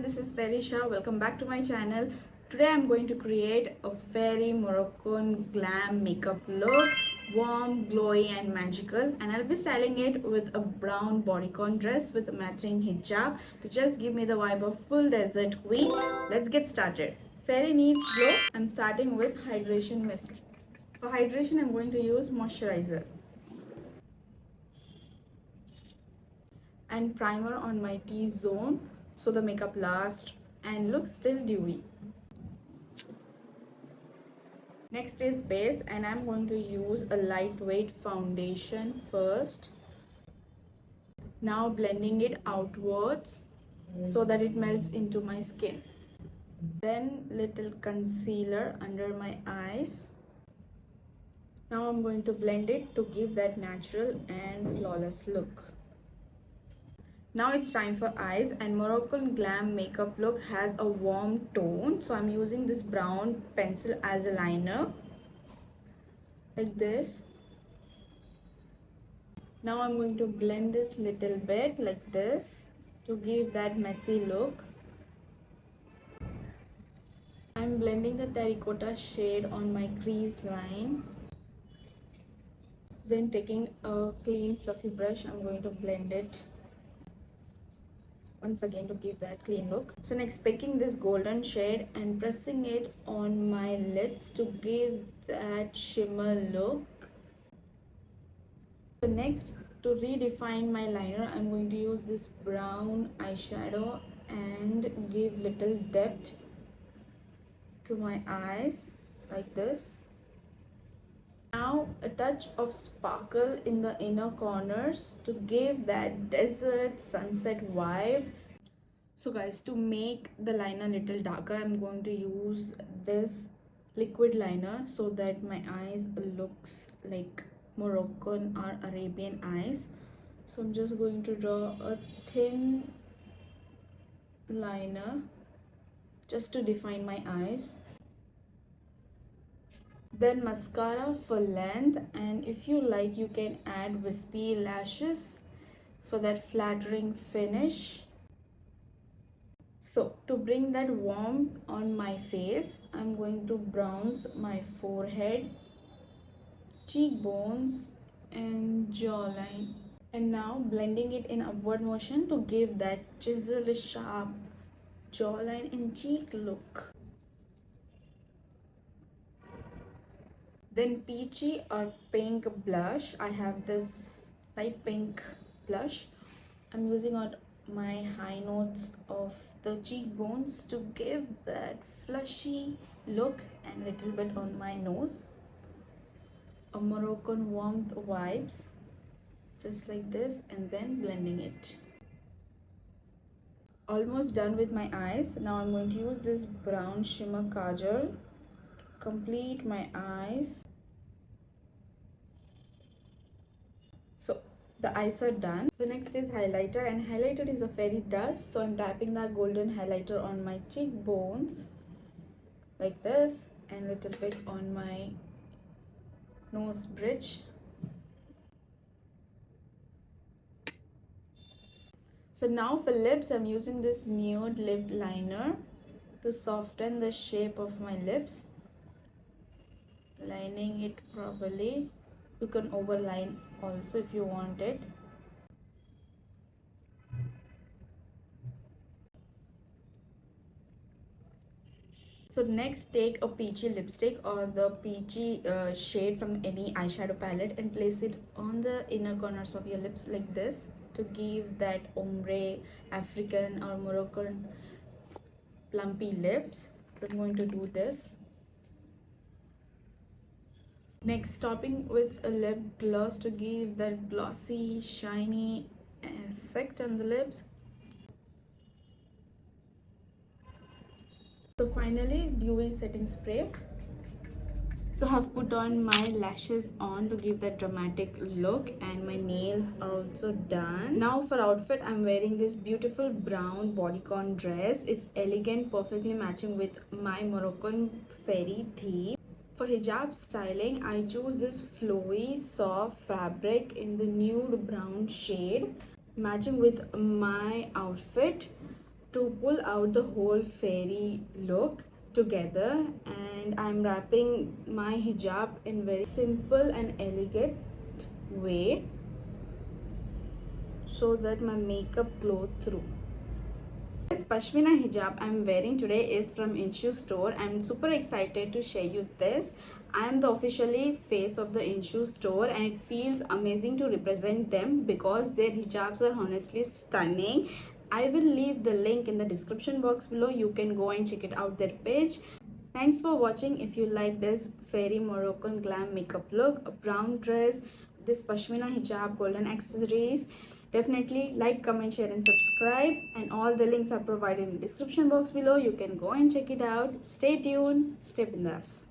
this is Ferisha. Welcome back to my channel. Today I'm going to create a very Moroccan glam makeup look, warm, glowy and magical, and I'll be styling it with a brown bodycon dress with a matching hijab to just give me the vibe of full desert queen. Let's get started. Fairy needs glow. I'm starting with hydration mist. For hydration I'm going to use moisturizer and primer on my T-zone so the makeup lasts and looks still dewy. Next is base, and I'm going to use a lightweight foundation first. Now blending it outwards so that it melts into my skin. Then little concealer under my eyes. Now I'm going to blend it to give that natural and flawless look. Now it's time for eyes, and Moroccan glam makeup look has a warm tone, so I'm using this brown pencil as a liner like this. Now I'm going to blend this little bit like this to give that messy look. I'm blending the terracotta shade on my crease line. Then taking a clean fluffy brush, I'm going to blend it once again to give that clean look. So next, picking this golden shade and pressing it on my lids to give that shimmer look. So next, to redefine my liner, I'm going to use this brown eyeshadow and give little depth to my eyes like this. Now a touch of sparkle in the inner corners to give that desert sunset vibe. So guys, to make the liner a little darker, I'm going to use this liquid liner so that my eyes looks like Moroccan or Arabian eyes. So I'm just going to draw a thin liner just to define my eyes. Then mascara for length, and if you like you can add wispy lashes for that flattering finish. So to bring that warmth on my face, I'm going to bronze my forehead, cheekbones and jawline, and now blending it in upward motion to give that chisel sharp jawline and cheek look. Then peachy or pink blush. I have this light pink blush. I'm using on my high notes of the cheekbones to give that flushy look and little bit on my nose. A Moroccan warmth vibes, just like this, and then blending it. Almost done with my eyes. Now I'm going to use this brown shimmer kajal complete my eyes. So the eyes are done. So next is highlighter, and highlighter is a fairy dust, so I'm tapping that golden highlighter on my cheekbones like this and little bit on my nose bridge. So now for lips, I'm using this nude lip liner to soften the shape of my lips, lining it properly. You can overline also if you want it. So next, take a peachy lipstick or the peachy shade from any eyeshadow palette and place it on the inner corners of your lips like this to give that ombre African or Moroccan plumpy lips. So I'm going to do this. Next, topping with a lip gloss to give that glossy, shiny effect on the lips. So finally, dewy setting spray. So I have put on my lashes on to give that dramatic look, and my nails are also done. Now for outfit, I'm wearing this beautiful brown bodycon dress. It's elegant, perfectly matching with my Moroccan fairy theme. For hijab styling, I choose this flowy soft fabric in the nude brown shade, matching with my outfit. to pull out the whole fairy look together, and I'm wrapping my hijab in very simple and elegant way so that my makeup glow through. This pashmina hijab I'm wearing today is from Inshu store. I'm super excited to share you this. I am the officially face of the Inshu store, and it feels amazing to represent them because their hijabs are honestly stunning. I will leave the link in the description box below. You can go and check it out, their page. Thanks for watching. If you like this fairy Moroccan glam makeup look, a brown dress, this pashmina hijab, golden accessories, definitely like, comment, share and subscribe, and all the links are provided in the description box below. You can go and check it out. Stay tuned, stay bindas.